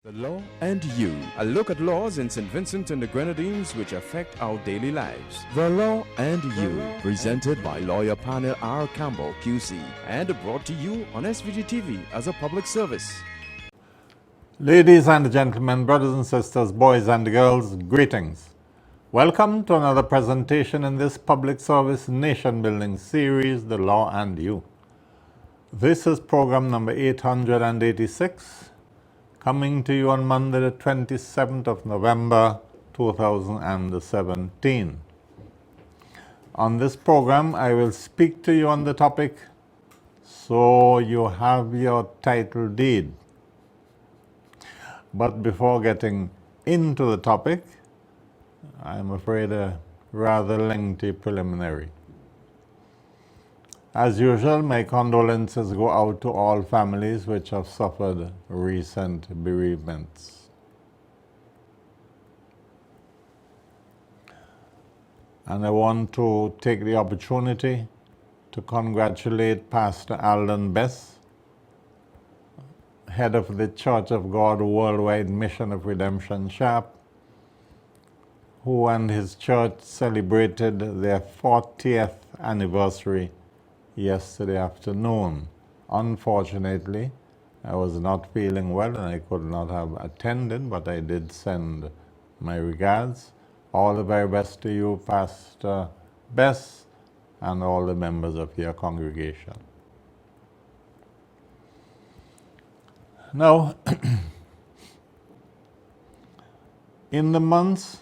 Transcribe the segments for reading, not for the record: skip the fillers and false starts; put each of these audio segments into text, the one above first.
The Law and You, a look at laws in St. Vincent and the Grenadines which affect our daily lives. The Law and You, presented by lawyer panel P.R Campbell QC and brought to you on SVG-TV as a public service. Ladies and gentlemen, brothers and sisters, boys and girls, greetings. Welcome to another presentation in this public service nation-building series, The Law and You. This is program number 886. Coming to you on Monday, the 27th of November, 2017. On this program, I will speak to you on the topic, So You Have Your Title Deed. But before getting into the topic, I'm afraid a rather lengthy preliminary. As usual, my condolences go out to all families which have suffered recent bereavements. And I want to take the opportunity to congratulate Pastor Alden Bess, head of the Church of God Worldwide Mission of Redemption Chapel, who and his church celebrated their 40th anniversary yesterday afternoon. Unfortunately, I was not feeling well and I could not have attended, but I did send my regards. All the very best to you, Pastor Bess, and all the members of your congregation. Now, in the months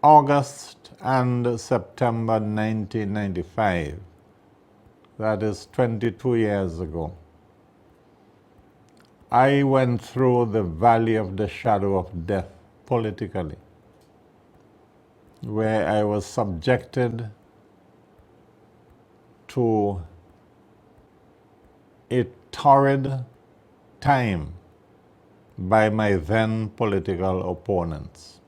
August and September 1995, that is 22 years ago, I went through the valley of the shadow of death politically, where I was subjected to a torrid time by my then political opponents.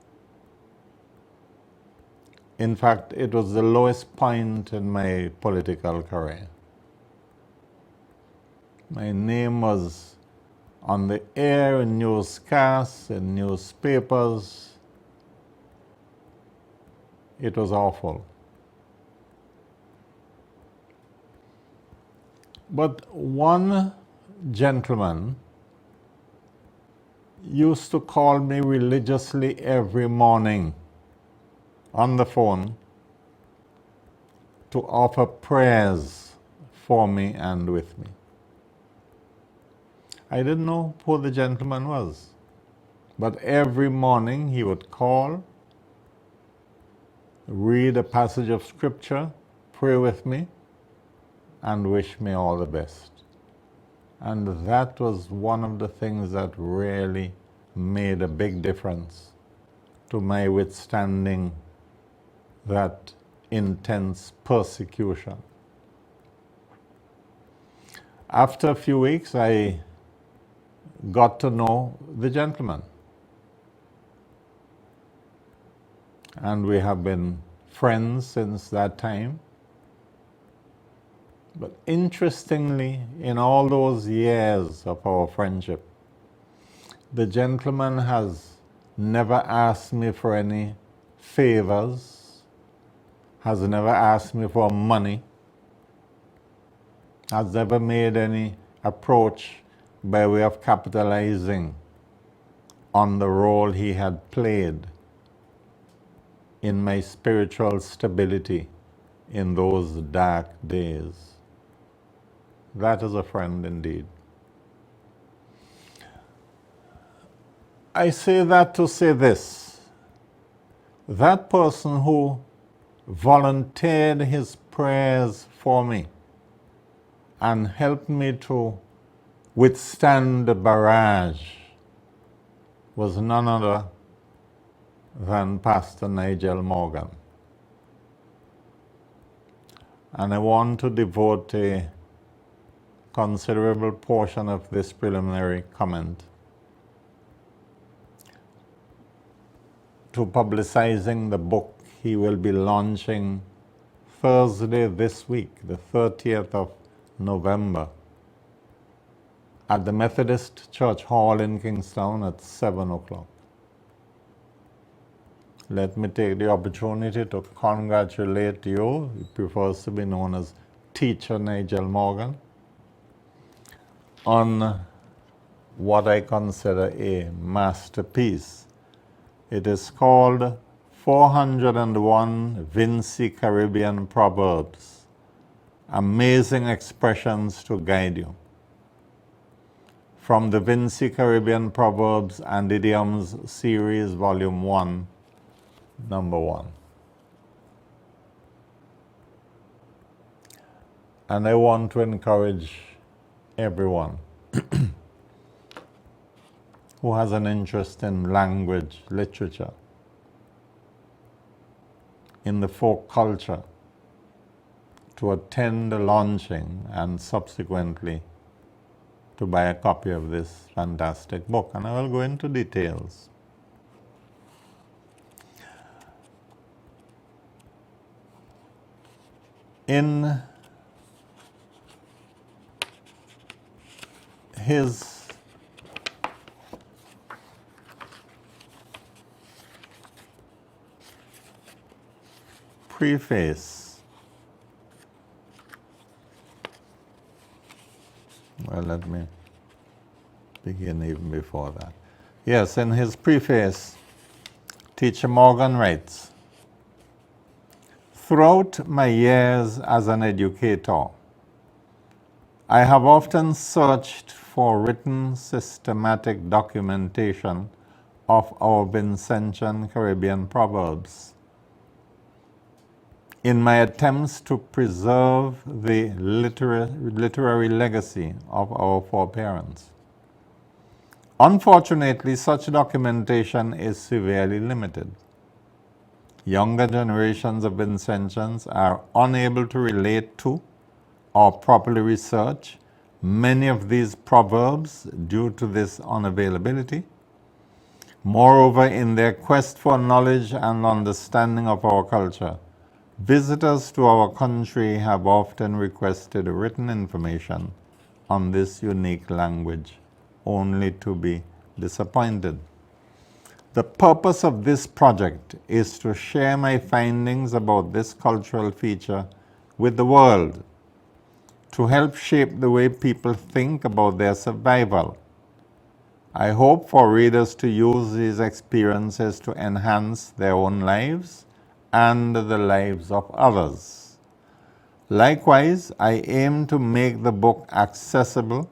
In fact, it was the lowest point in my political career. My name was on the air in newscasts, in newspapers. It was awful. But one gentleman used to call me religiously every morning on the phone to offer prayers for me and with me. I didn't know who the gentleman was, but every morning he would call, read a passage of scripture, pray with me, and wish me all the best. And that was one of the things that really made a big difference to my withstanding that intense persecution. After a few weeks, I got to know the gentleman. And we have been friends since that time. But interestingly, in all those years of our friendship, the gentleman has never asked me for any favors, has never asked me for money, has never made any approach by way of capitalizing on the role he had played in my spiritual stability in those dark days. That is a friend indeed. I say that to say this: that person who volunteered his prayers for me and helped me to withstand the barrage was none other than Pastor Nigel Morgan. And I want to devote a considerable portion of this preliminary comment to publicizing the book he will be launching Thursday this week, the 30th of November, at the Methodist Church Hall in Kingstown at 7 o'clock. Let me take the opportunity to congratulate you. He prefers to be known as Teacher Nigel Morgan, on what I consider a masterpiece. It is called 401 Vinci Caribbean Proverbs, Amazing Expressions to Guide You. From the Vinci Caribbean Proverbs and Idioms Series, Volume 1, Number 1. And I want to encourage everyone who has an interest in language, literature, in the folk culture, to attend the launching and subsequently to buy a copy of this fantastic book. And I will go into details. In his preface, well, let me begin even before that. Yes, in his preface, Teacher Morgan writes, "Throughout my years as an educator, I have often searched for written systematic documentation of our Vincentian Caribbean proverbs in my attempts to preserve the literary legacy of our foreparents. Unfortunately, such documentation is severely limited. Younger generations of Vincentians are unable to relate to or properly research many of these proverbs due to this unavailability. Moreover, in their quest for knowledge and understanding of our culture, visitors to our country have often requested written information on this unique language, only to be disappointed. The purpose of this project is to share my findings about this cultural feature with the world, to help shape the way people think about their survival. I hope for readers to use these experiences to enhance their own lives and the lives of others. Likewise, I aim to make the book accessible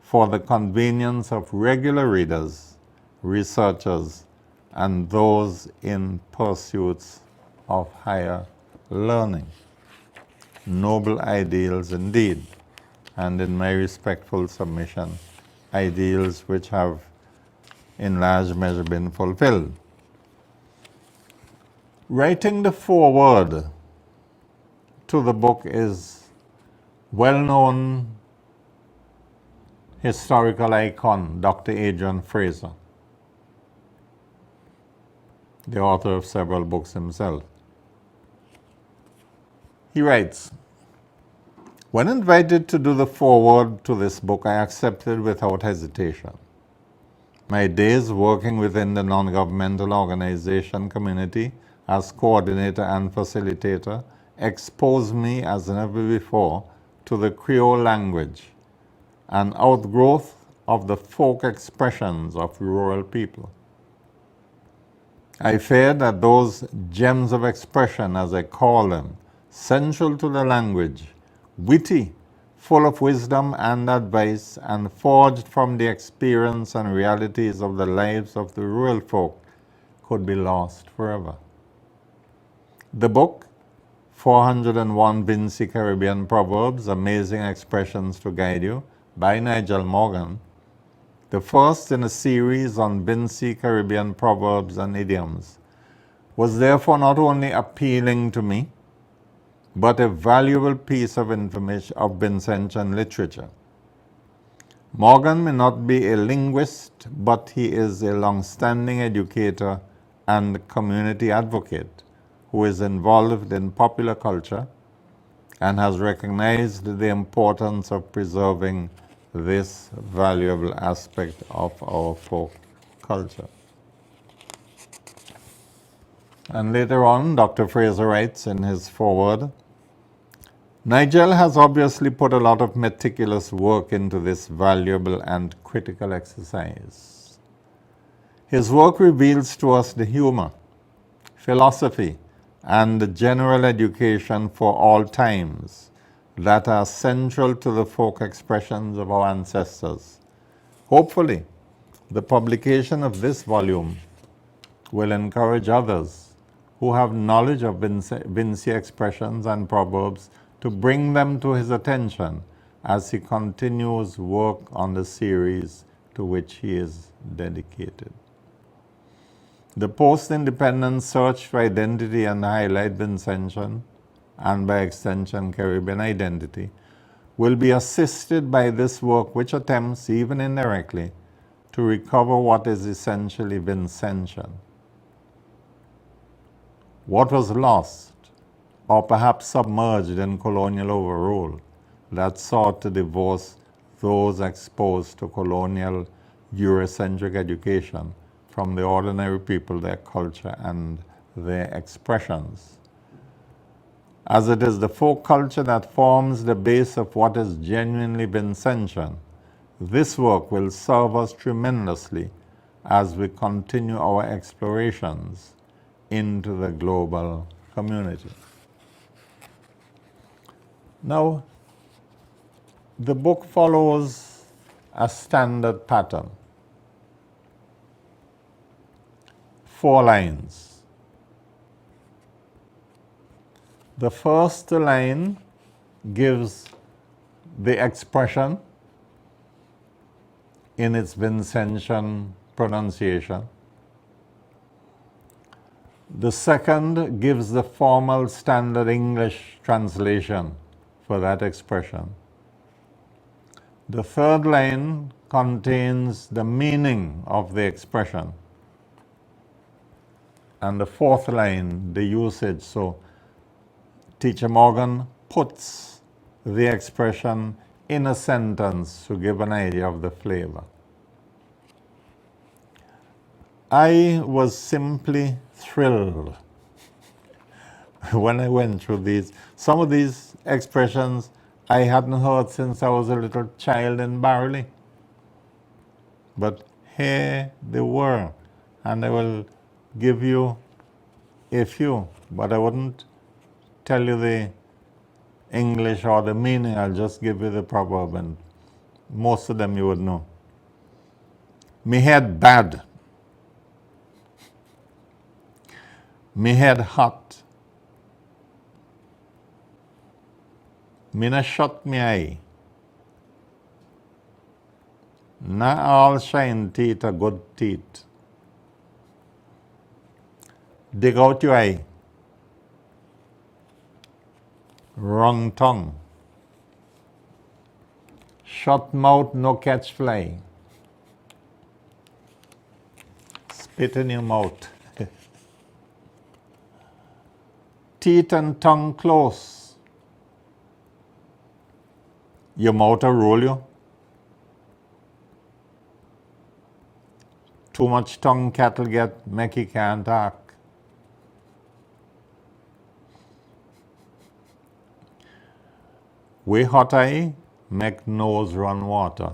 for the convenience of regular readers, researchers, and those in pursuits of higher learning." Noble ideals indeed, and in my respectful submission, ideals which have in large measure been fulfilled. Writing the foreword to the book is well-known historical icon Dr. Adrian Fraser, the author of several books himself. He writes, "When invited to do the foreword to this book, I accepted without hesitation. My days working within the non-governmental organization community as coordinator and facilitator exposed me as never before to the Creole language, an outgrowth of the folk expressions of rural people. I feared that those gems of expression, as I call them, central to the language, witty, full of wisdom and advice, and forged from the experience and realities of the lives of the rural folk, could be lost forever. The book, 401 Vinci Caribbean Proverbs, Amazing Expressions to Guide You, by Nigel Morgan, the first in a series on Vinci Caribbean proverbs and idioms, was therefore not only appealing to me, but a valuable piece of information of Vincentian literature. Morgan may not be a linguist, but he is a long-standing educator and community advocate who is involved in popular culture and has recognized the importance of preserving this valuable aspect of our folk culture. And later on, Dr. Fraser writes in his foreword, Nigel has obviously put a lot of meticulous work into this valuable and critical exercise. His work reveals to us the humor, philosophy, and the general education for all times that are central to the folk expressions of our ancestors. Hopefully, the publication of this volume will encourage others who have knowledge of Vinci expressions and proverbs to bring them to his attention as he continues work on the series to which he is dedicated. The post-independence search for identity and highlight Vincentian, and by extension Caribbean identity, will be assisted by this work, which attempts, even indirectly, to recover what is essentially Vincentian. What was lost, or perhaps submerged in colonial overrule, that sought to divorce those exposed to colonial Eurocentric education from the ordinary people, their culture, and their expressions. As it is the folk culture that forms the base of what is genuinely Vincentian, this work will serve us tremendously as we continue our explorations into the global community. Now, the book follows a standard pattern. 4 lines. The first line gives the expression in its Vincentian pronunciation. The second gives the formal standard English translation for that expression. The third line contains the meaning of the expression. And the fourth line, the usage. So Teacher Morgan puts the expression in a sentence to give an idea of the flavor. I was simply thrilled when I went through these. Some of these expressions I hadn't heard since I was a little child in Barley. But here they were, and I will give you a few, but I wouldn't tell you the English or the meaning. I'll just give you the proverb, and most of them you would know. Me head bad. Me head hot. Me na shut me eye. Na all shine teeth are good teeth. Dig out your eye. Wrong tongue. Shut mouth, no catch fly. Spit in your mouth. Teeth and tongue close. Your mouth will roll you. Too much tongue cattle get, make you can't talk. Way hot eye, make nose run water.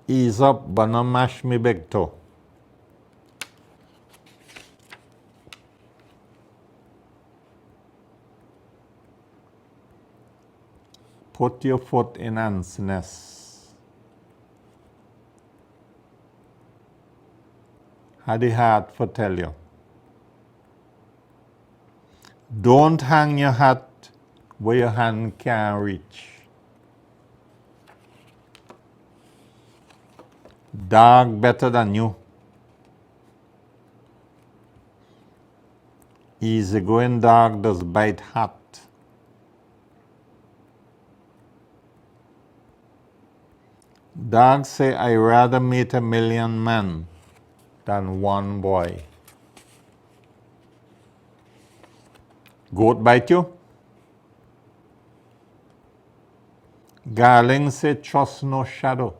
Ease up, but not mash me big toe. Put your foot in ant's nest. Had the heart for tell you. Don't hang your hat where your hand can't reach. Dog better than you. Easy going dog does bite hot. Dogs say, I rather meet a million men than one boy. Goat bite you? Garling say trust no shadow.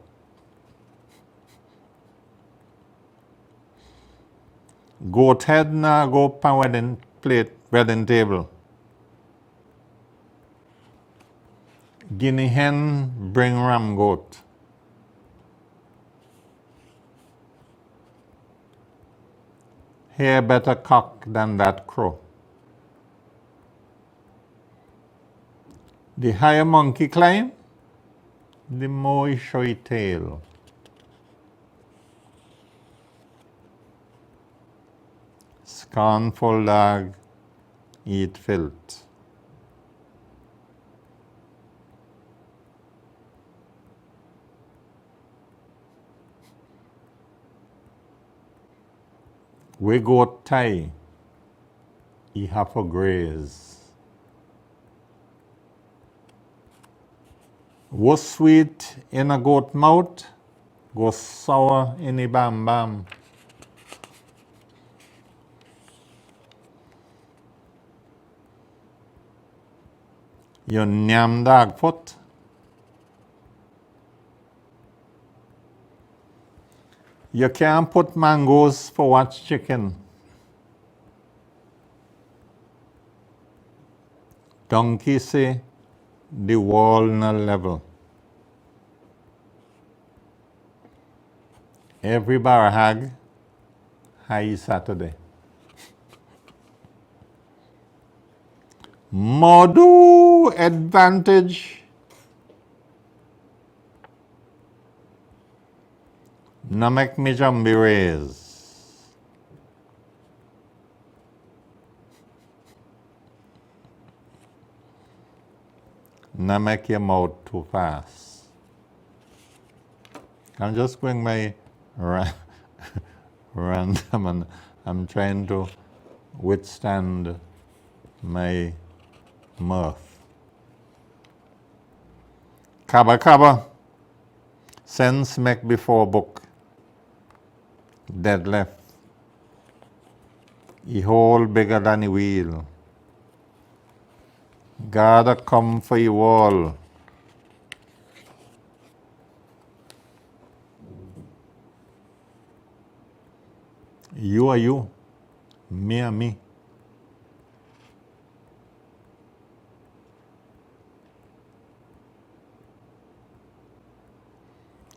Goat head na go pan wedding table. Guinea hen bring ram goat. Hair better cock than that crow. The higher monkey climb, the more he show his tail. Scornful dog eat filth. We goat tie, he have a graze. What's sweet in a goat mouth, go sour in a bam bam. You nyam dog foot. You can't put mangoes for watch chicken. Donkey say the wall na level. Every bar hag high Saturday. Modu advantage. Na make me jambi raise. Na make your mouth too fast. I'm just going my random and I'm trying to withstand my mirth. Kaba kaba. Sense make before book. Dead left. He hole bigger than the wheel. Gotta come for you all. You are you. Me are me.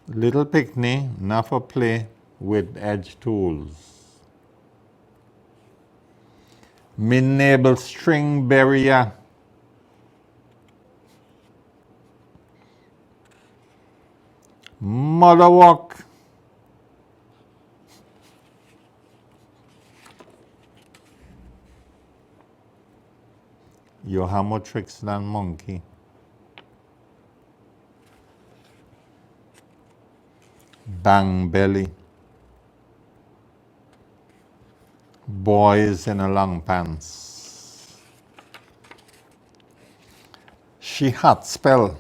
Little picnic, not for play with edge tools. Me neighbor string barrier. Mother walk. You have more tricks than monkey. Bang belly. Boys in a long pants. She hot spell.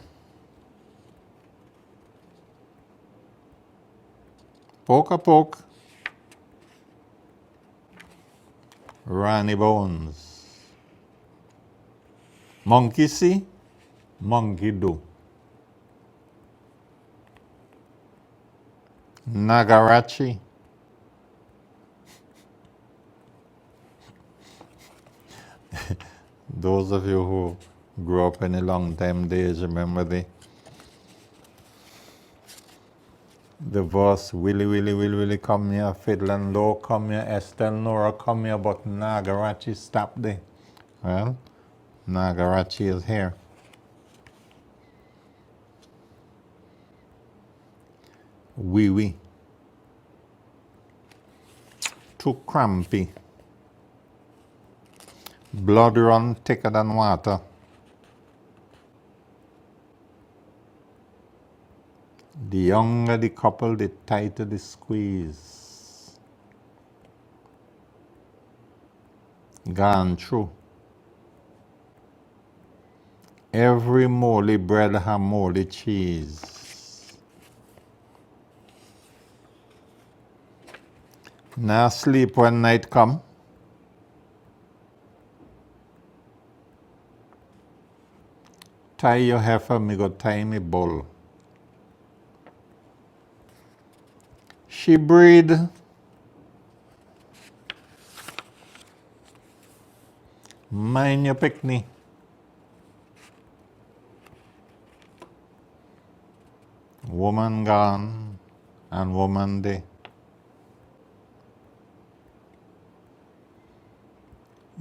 Poke a poke. Ranny bones. Monkey see, monkey do. Nagarachi. Those of you who grew up in a long time days remember the verse Willy Willy Willy Willy come here, fiddle and low come here, Estelle Nora come here, but Nagarachi stop there. Well, Nagarachi is here. Wee wee. Too crampy. Blood run thicker than water. The younger the couple, the tighter the squeeze. Gone through. Every moldy bread have moldy cheese. Now sleep when night come. tie your heifer, me go tie me bull. She breed. Mind your picnic. Woman gone and woman day.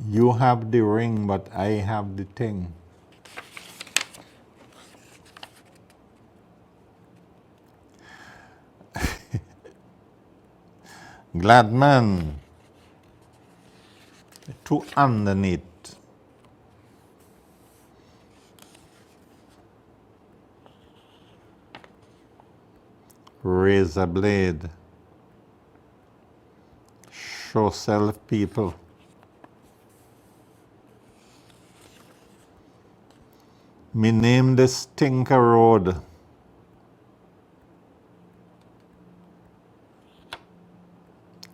You have the ring, but I have the thing. Glad man. To underneath. Razor blade. Show self people. Me name this Stinker Road.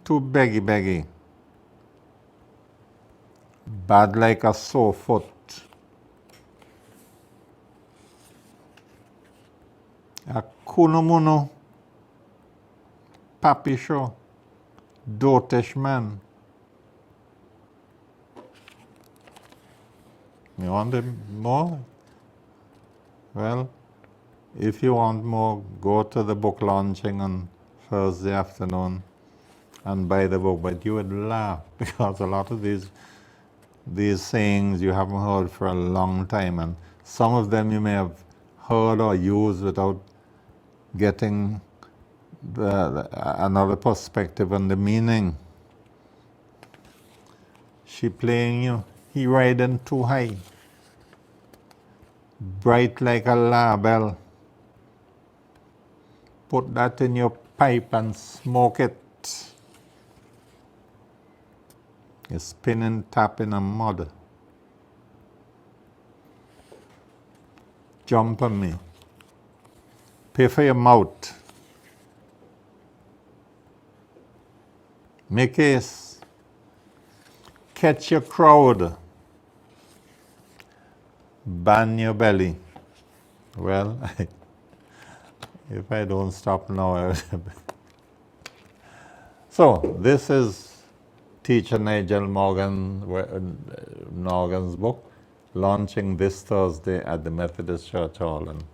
Too beggy. Bad like a sore foot. A kunomuno. Papi show. Dotish man. You want more? Well, if you want more, go to the book launching on Thursday afternoon and buy the book. But you would laugh because a lot of these sayings you haven't heard for a long time, and some of them you may have heard or used without getting another perspective on the meaning. She playing you, he riding too high. Bright like a label. Put that in your pipe and smoke it. You're spinning tap in a mud. Jump on me. Pay for your mouth. Make case. Catch your crowd. Ban your belly. Well, if I don't stop now, so this is Teacher Nigel Morgan's book, launching this Thursday at the Methodist Church Hall, and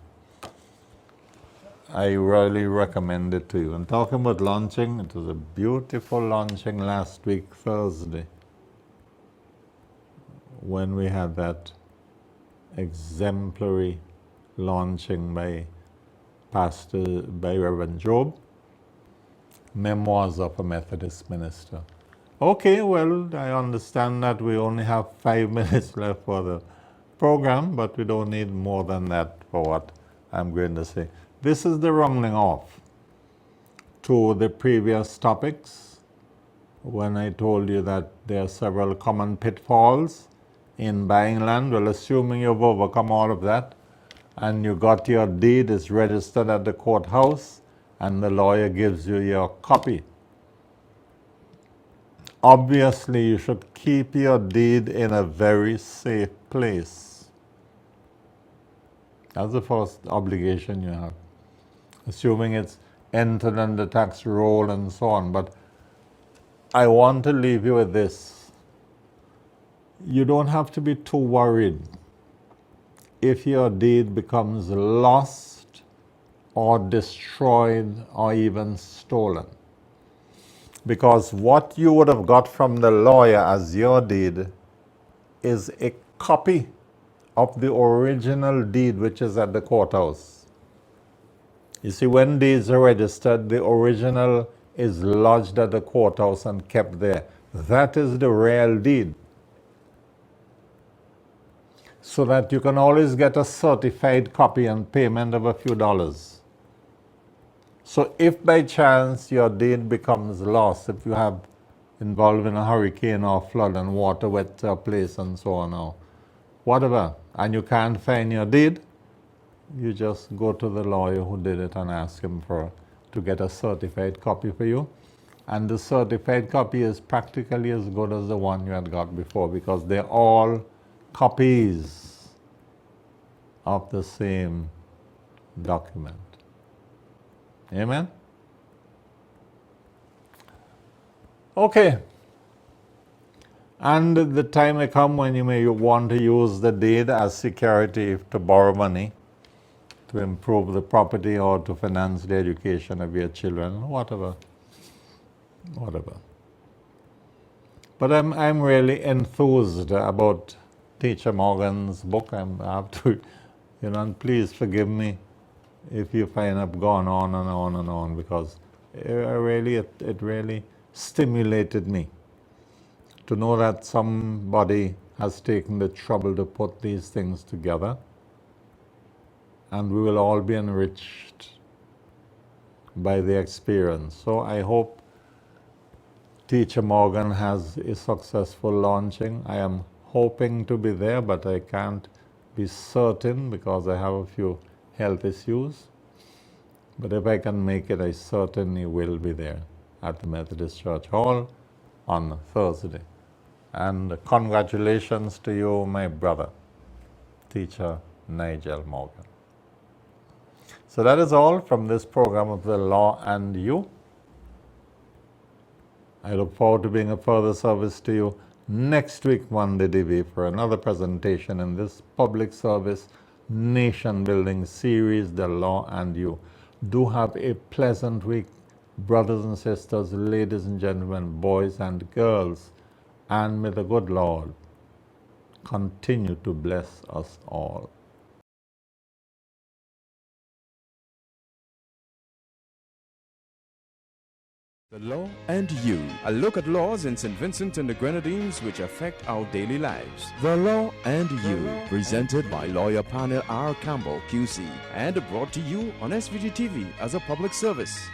I really recommend it to you. And talking about launching, it was a beautiful launching last week, Thursday, when we had that exemplary launching by Reverend Job, Memoirs of a Methodist Minister. Okay, well, I understand that we only have 5 minutes left for the program, but we don't need more than that for what I'm going to say. This is the rounding off to the previous topics when I told you that there are several common pitfalls in buying land. Well, assuming you've overcome all of that and you got your deed, is registered at the courthouse, and the lawyer gives you your copy. Obviously, you should keep your deed in a very safe place. That's the first obligation you have, assuming it's entered on the tax roll and so on. But I want to leave you with this. You don't have to be too worried if your deed becomes lost or destroyed or even stolen. Because what you would have got from the lawyer as your deed is a copy of the original deed which is at the courthouse. You see, when deeds are registered, the original is lodged at the courthouse and kept there. That is the real deed. So that you can always get a certified copy and payment of a few dollars. So if by chance your deed becomes lost, if you have involved in a hurricane or flood and water wets your place and so on or whatever, and you can't find your deed, you just go to the lawyer who did it and ask him to get a certified copy for you. And the certified copy is practically as good as the one you had got before, because they're all copies of the same document. Amen? Okay. And the time may come when you may want to use the deed as security to borrow money to improve the property or to finance the education of your children, whatever. But I'm really enthused about Teacher Morgan's book. I have to, and please forgive me if you find I've gone on and on and on, because it really stimulated me to know that somebody has taken the trouble to put these things together, and we will all be enriched by the experience. So I hope Teacher Morgan has a successful launching. I am hoping to be there, but I can't be certain because I have a few health issues. But if I can make it, I certainly will be there at the Methodist Church Hall on Thursday. And congratulations to you, my brother, Teacher Nigel Morgan. So that is all from this program of The Law and You. I look forward to being of further service to you next week, Monday DV, for another presentation in this public service nation building series, The Law and You. Do have a pleasant week, brothers and sisters, ladies and gentlemen, boys and girls, and may the good Lord continue to bless us all. The Law and You, a look at laws in St. Vincent and the Grenadines which affect our daily lives. The Law and You, presented by lawyer panel P.R Campbell QC and brought to you on SVG-TV as a public service.